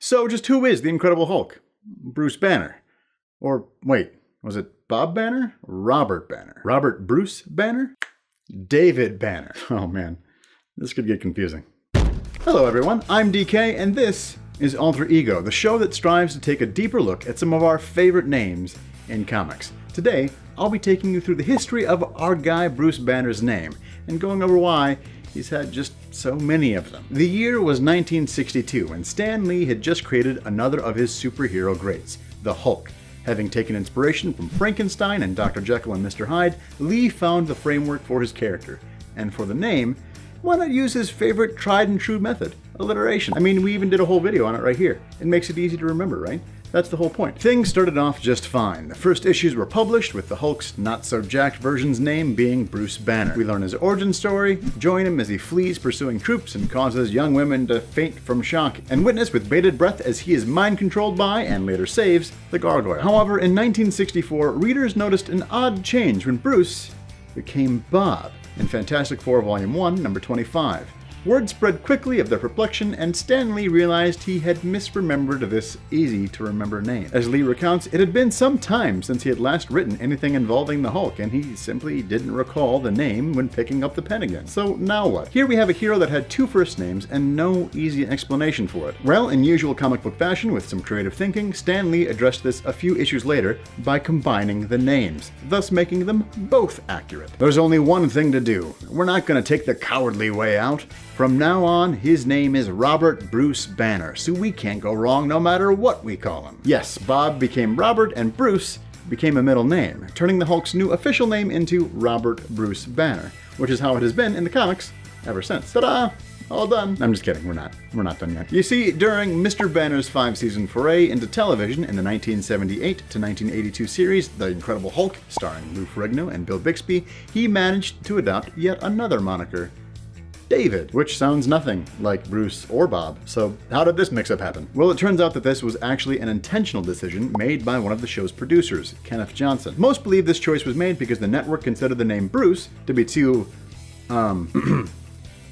So just who is the Incredible Hulk? Bruce Banner. Or wait, was it Bob Banner? Robert Banner. Robert Bruce Banner? David Banner. Oh man, this could get confusing. Hello everyone, I'm DK and this is Alter Ego, the show that strives to take a deeper look at some of our favorite names in comics. Today, I'll be taking you through the history of our guy Bruce Banner's name and going over why he's had just so many of them. The year was 1962 and Stan Lee had just created another of his superhero greats, the Hulk. Having taken inspiration from Frankenstein and Dr. Jekyll and Mr. Hyde, Lee found the framework for his character. And for the name, why not use his favorite tried and true method, alliteration? I mean, we even did a whole video on it right here. It makes it easy to remember, right? That's the whole point. Things started off just fine. The first issues were published with the Hulk's not-so-jacked version's name being Bruce Banner. We learn his origin story, join him as he flees pursuing troops and causes young women to faint from shock, and witness with bated breath as he is mind-controlled by, and later saves, the Gargoyle. However, in 1964, readers noticed an odd change when Bruce became Bob in Fantastic Four Volume 1, number 25. Word spread quickly of their perplexion, and Stan Lee realized he had misremembered this easy-to-remember name. As Lee recounts, it had been some time since he had last written anything involving the Hulk, and he simply didn't recall the name when picking up the pen again. So now what? Here we have a hero that had two first names and no easy explanation for it. Well, in usual comic book fashion, with some creative thinking, Stan Lee addressed this a few issues later by combining the names, thus making them both accurate. There's only one thing to do. We're not going to take the cowardly way out. From now on, his name is Robert Bruce Banner, so we can't go wrong no matter what we call him. Yes, Bob became Robert and Bruce became a middle name, turning the Hulk's new official name into Robert Bruce Banner, which is how it has been in the comics ever since. Ta-da! All done. I'm just kidding, we're not done yet. You see, during Mr. Banner's 5-season foray into television in the 1978 to 1982 series, The Incredible Hulk, starring Lou Ferrigno and Bill Bixby, he managed to adopt yet another moniker, David, which sounds nothing like Bruce or Bob. So how did this mix-up happen? Well, it turns out that this was actually an intentional decision made by one of the show's producers, Kenneth Johnson. Most believe this choice was made because the network considered the name Bruce to be too,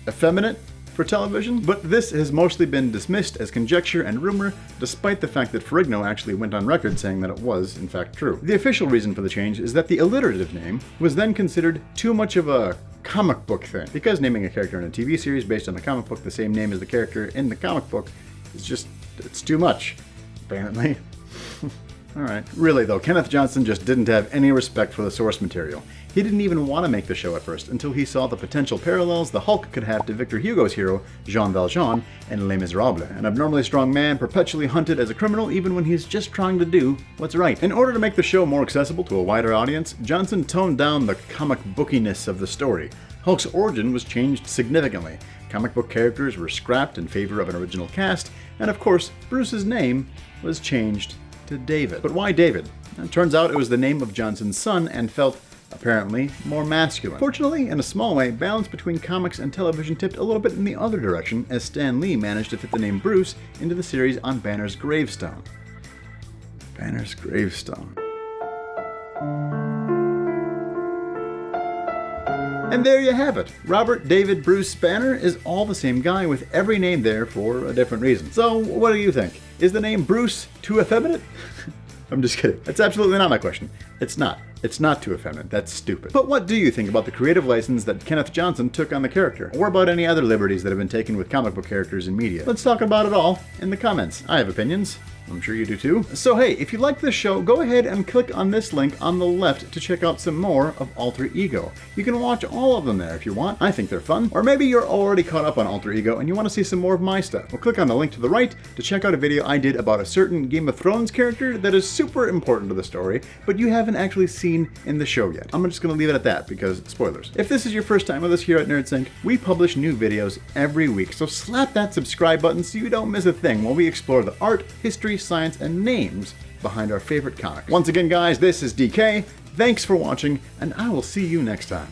effeminate for television, but this has mostly been dismissed as conjecture and rumor, despite the fact that Ferrigno actually went on record saying that it was, in fact, true. The official reason for the change is that the alliterative name was then considered too much of a comic book thing, because naming a character in a TV series based on a comic book the same name as the character in the comic book is just, it's too much, apparently. Alright. Really though, Kenneth Johnson just didn't have any respect for the source material. He didn't even want to make the show at first, until he saw the potential parallels the Hulk could have to Victor Hugo's hero, Jean Valjean, in Les Miserables, an abnormally strong man perpetually hunted as a criminal even when he's just trying to do what's right. In order to make the show more accessible to a wider audience, Johnson toned down the comic bookiness of the story. Hulk's origin was changed significantly. Comic book characters were scrapped in favor of an original cast, and of course, Bruce's name was changed to David. But why David? It turns out it was the name of Johnson's son and felt, apparently, more masculine. Fortunately, in a small way, balance between comics and television tipped a little bit in the other direction as Stan Lee managed to fit the name Bruce into the series on Banner's gravestone. Banner's gravestone. And there you have it. Robert David Bruce Banner is all the same guy with every name there for a different reason. So what do you think? Is the name Bruce too effeminate? I'm just kidding. That's absolutely not my question. It's not. It's not too effeminate. That's stupid. But what do you think about the creative license that Kenneth Johnson took on the character? Or about any other liberties that have been taken with comic book characters in media? Let's talk about it all in the comments. I have opinions. I'm sure you do too. So hey, if you like this show, go ahead and click on this link on the left to check out some more of Alter Ego. You can watch all of them there if you want. I think they're fun. Or maybe you're already caught up on Alter Ego and you want to see some more of my stuff. Well, click on the link to the right to check out a video I did about a certain Game of Thrones character that is super important to the story, but you haven't actually seen in the show yet. I'm just going to leave it at that because spoilers. If this is your first time with us here at NerdSync, we publish new videos every week, so slap that subscribe button so you don't miss a thing while we explore the art, history, science, and names behind our favorite comics. Once again, guys, this is DK. Thanks for watching, and I will see you next time.